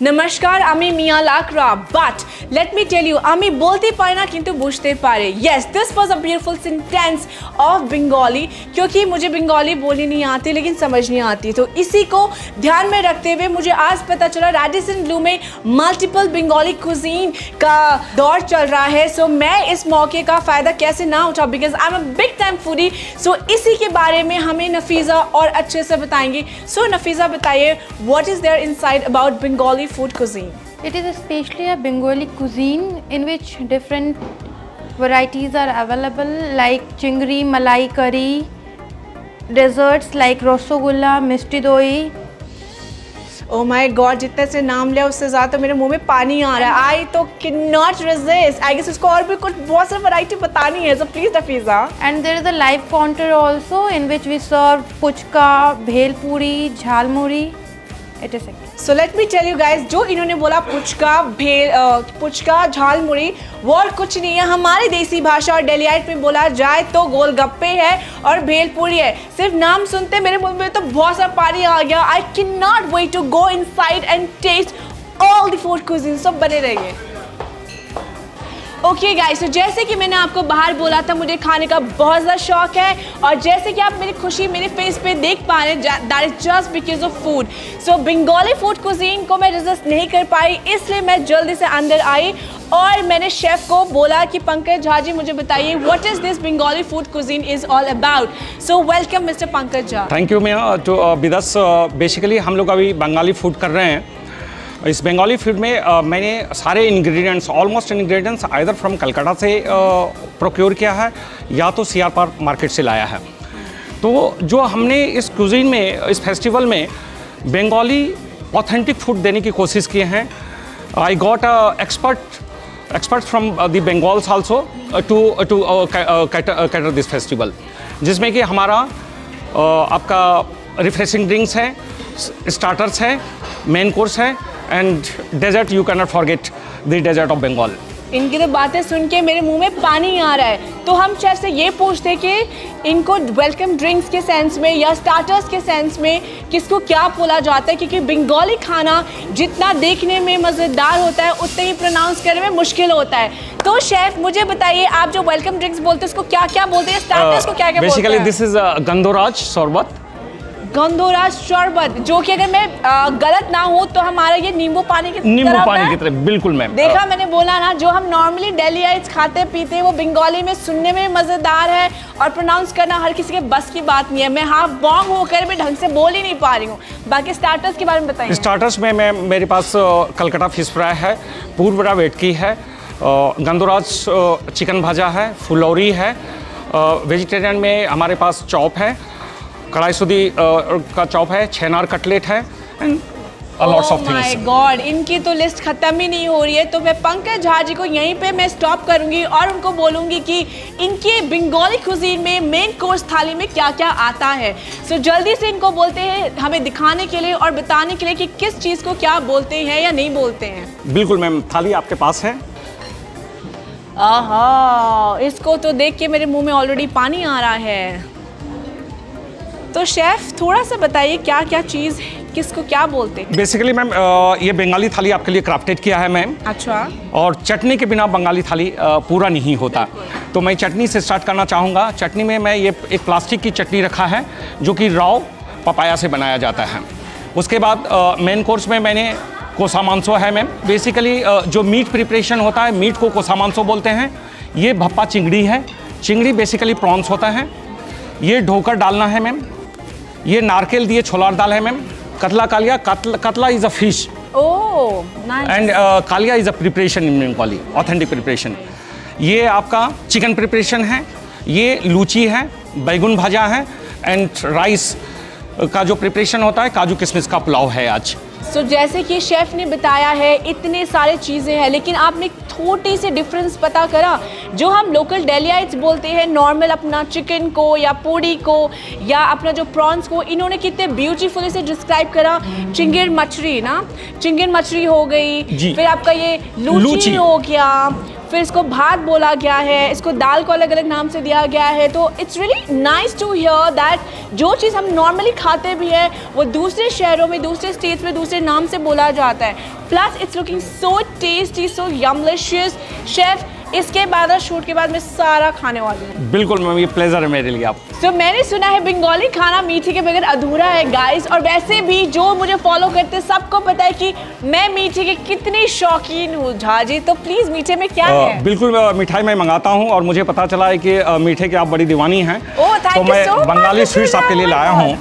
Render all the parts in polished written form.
नमस्कार আমি Mia Lakra but let me tell you আমি বলতে পারি না কিন্তু বুঝতে পারে yes this was a beautiful sentence of Bengali क्योंकि मुझे बंगाली बोलनी नहीं आती लेकिन समझ नहीं आती तो इसी को ध्यान में रखते हुए मुझे आज पता चला रेडिसन ब्लू में मल्टीपल बंगाली कुजीन का दौर चल रहा है सो मैं इस मौके का फ़ायदा कैसे ना उठा because I am a big time foodie so इसी के बारे में हमें नफीज़ा और अच्छे से बताएंगी सो नफीज़ा बताइए what is there inside about Bengali food cuisine? It is especially a Bengali cuisine in which different varieties are available like chingri, malai curry, desserts like rasgulla, misti doi. Oh my God, जितने से नाम लिया उससे ज़्यादा मेरे मुंह में पानी आ रहा है I तो cannot resist. I guess उसको और भी कुछ बहुत सारी वैरायटी बतानी है so please नफीज़ा. And there is a live counter also in which we serve puchka, bhel puri, jhalmuri. It is So let me tell you guys, जो इन्होंने बोला पुचका झालमुड़ी वो और कुछ नहीं है हमारी देसी भाषा और डेलियाइट में बोला जाए तो गोलगप्पे है और भेलपूरी है सिर्फ नाम सुनते मेरे मुंह में तो बहुत सारा पानी आ गया I can not wait to go inside and taste all the food cuisine सब बने रहिए ओके गाइस तो जैसे कि मैंने आपको बाहर बोला था मुझे खाने का बहुत ज़्यादा शौक है और जैसे कि आप मेरी खुशी मेरे फेस पे देख पा रहे हैं that is just because of food so Bengali food cuisine को मैं रेजिस्ट नहीं कर पाई इसलिए मैं जल्दी से अंदर आई और मैंने शेफ़ को बोला कि पंकज झा जी मुझे बताइए what is this Bengali food cuisine is all about so welcome mister Pankaj Jha thank you Mia to with us basically हम लोग अभी बंगाली फूड कर रहे हैं इस बंगाली फूड में मैंने सारे ingredients almost ingredients either from Calcutta से प्रोक्योर किया है या तो सीआर पार्क मार्केट से लाया है तो जो हमने इस कुजीन में इस फेस्टिवल में बंगाली ऑथेंटिक फूड देने की कोशिश किए हैं I got expert from the Bengals also to cater this festival जिसमें कि हमारा आपका रिफ्रेशिंग ड्रिंक्स है स्टार्टर्स है मेन कोर्स है and dessert you can not forget the dessert of Bengal इनकी तो बातें सुन के मेरे मुंह में पानी आ रहा है तो हम शेफ से ये पूछते हैं कि इनको वेलकम ड्रिंक्स के सेंस में या स्टार्टर्स के सेंस में किसको क्या बोला जाता है क्योंकि बंगाली खाना जितना देखने में मज़ेदार होता है उतने ही प्रोनाउंस करने में मुश्किल होता है तो शेफ मुझे बताइए आप जो वेलकम ड्रिंक्स बोलते हैं उसको क्या क्या बोलते हैं स्टार्टर्स को क्या क्या बोलते हैं बेसिकली दिस इज गंधोराज शरबत गंधोराज शरबत जो कि अगर मैं गलत ना हूँ तो हमारा ये नींबू पानी की तरह बिल्कुल मैम देखा मैंने बोला ना जो हम नॉर्मली डेलियाइट्स खाते पीते हैं वो बंगाली में सुनने में मज़ेदार है और प्रोनाउंस करना हर किसी के बस की बात नहीं है मैं हाफ बॉन्ग होकर भी ढंग से बोल ही नहीं पा रही हूँ बाकी स्टार्टर्स के बारे में बताइए स्टार्टर्स में मैं मेरे पास कलकत्ता फिश फ्राई है पूर्वरा वेटकी है गंधोराज चिकन भाजा है फुलौरी है वेजिटेरियन में हमारे पास चॉप है कढ़ाई सूदी का चॉप है छेनार कटलेट है and lots of things my God इनकी तो लिस्ट खत्म ही नहीं हो रही है तो मैं पंकज झा जी को यहीं पे मैं स्टॉप करूंगी और उनको बोलूंगी कि इनके बंगाली कुजीन में मेन कोर्स थाली में क्या क्या आता है सो जल्दी से इनको बोलते हैं हमें दिखाने के लिए और बताने के लिए कि किस चीज़ को क्या बोलते हैं या नहीं बोलते हैं बिल्कुल मैम थाली आपके पास है आहा इसको तो देख के मेरे मुंह में ऑलरेडी पानी आ रहा है तो शेफ थोड़ा सा बताइए क्या क्या चीज़ किसको क्या बोलते हैं बेसिकली मैम ये बंगाली थाली आपके लिए क्राफ्टेड किया है मैम अच्छा और चटनी के बिना बंगाली थाली पूरा नहीं होता तो मैं चटनी से स्टार्ट करना चाहूँगा चटनी में मैं ये एक प्लास्टिक की चटनी रखा है जो कि राव पपाया से बनाया जाता है उसके बाद मेन कोर्स में मैंने कोसा मांसो है मैम बेसिकली जो मीट प्रिपरेशन होता है मीट को कोसा मांसो बोलते हैं ये भप्पा चिंगड़ी है चिंगड़ी बेसिकली प्रॉन्स होता है ये ढोकर डालना है मैम ये नारकेल दिए छोलार दाल है ma'am katla kalia katla is a fish and kalia is a preparation in Bengali authentic preparation ये आपका चिकन प्रिपरेशन है ये लूची है बैगन भाजा है एंड राइस का जो प्रिपरेशन होता है काजू किशमिश का पुलाव है आज सो जैसे कि शेफ ने बताया है इतने सारे चीज़ें हैं लेकिन आपने छोटी सी डिफरेंस पता करा जो हम लोकल डेलियाइट्स बोलते हैं नॉर्मल अपना चिकन को या पूड़ी को या अपना जो प्रॉन्स को इन्होंने कितने ब्यूटीफुली से डिस्क्राइब करा चिंगेर मछली ना चिंगेर मछली हो गई फिर आपका ये लूची हो गया फिर इसको भात बोला गया है, इसको दाल को अलग अलग नाम से दिया गया है। तो it's really nice to hear that जो चीज़ हम नॉर्मली खाते भी हैं वो दूसरे शहरों में, दूसरे स्टेट्स में दूसरे नाम से बोला जाता है। Plus it's looking so tasty, so yumlicious. Chef, इसके बाद और शूट के बाद मैं सारा खाने वाली हूँ। बिल्कुल मैम, ये प्लेजर है मेरे लिए। आप तो मैंने सुना है बंगाली खाना मीठे के बगैर अधूरा है गाइस, और वैसे भी जो मुझे फॉलो करते हैं सबको पता है कि मैं मीठे के कितनी शौकीन हूँ। झाजी, तो प्लीज मीठे में क्या है? बिल्कुल मिठाई मैं मंगाता हूँ, और मुझे पता चला है कि मीठे की आप बड़ी दीवानी हैं। ओह, थैंक तो यू मैं सो मच। बंगाली स्वीट्स आपके लिए लाया हूँ,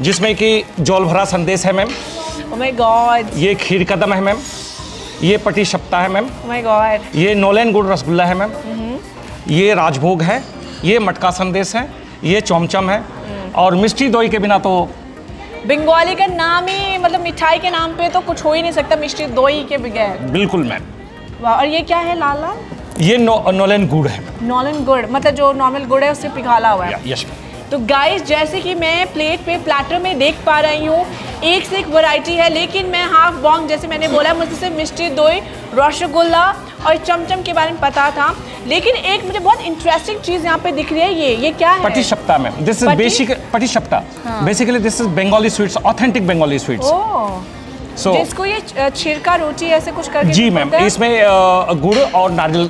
जिसमें कि जोल भरा संदेश है मैम, ओह माय गॉड, ये खीर कदम है मैम, ये पटी शप्ता है मैम, ओह माय गॉड, ये नौलेन गुड़ रसगुल्ला है मैम, ये राजभोग है, ये मटका संदेश है, ये चमचम है, और मिष्टी दोई के बिना तो बंगाली का नाम ही, मतलब मिठाई के नाम पे तो कुछ हो ही नहीं सकता मिष्टी दोई के बगैर। बिल्कुल मैम। वाह, और ये क्या है लाल लाल? ये नौलेन गुड़ है मैम। नॉलन गुड़, मतलब जो नॉर्मल गुड़ है उससे पिघाला हुआ है। Yes ma'am. तो गाइस, जैसे कि मैं प्लेटर में देख पा रही हूँ, एक से एक वैरायटी है, लेकिन मैं हाफ बॉन्ग, जैसे मैंने बोला, मुझे सिर्फ मिष्टी दोई, रसगुल्ला और चमचम के बारे में पता था, लेकिन एक मुझे बहुत इंटरेस्टिंग चीज़ यहाँ पे दिख रही है। ये क्या है? Patishapta ma'am, this is basic patishapta. Basically this is Bengali sweets, authentic Bengali sweets. Oh, so जिसको ये छिड़का रोटी ऐसे कुछ करके जी बोलते मैम, हैं? इसमें गुड़ और नारियल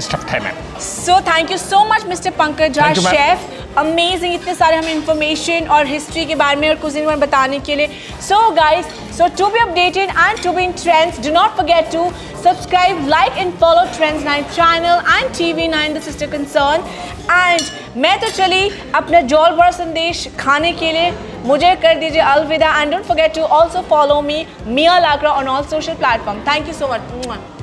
स्टफ्ड है ma'am. So thank you so much mister Pankaj Jha, Thank you, ma'am. Chef. Amazing, इतने सारे हमें इंफॉर्मेशन और हिस्ट्री के बारे में और कुजिन में बताने के लिए। So guys, so to be updated and to be in trends, do not forget to subscribe, like and follow Trends 9 channel and TV9 the sister concern. And मैं तो चली अपना जोल भरा संदेश खाने के लिए, मुझे कर दीजिए अलविदा, and don't forget to also follow me Mia Lakra on all social platform. Thank you so much.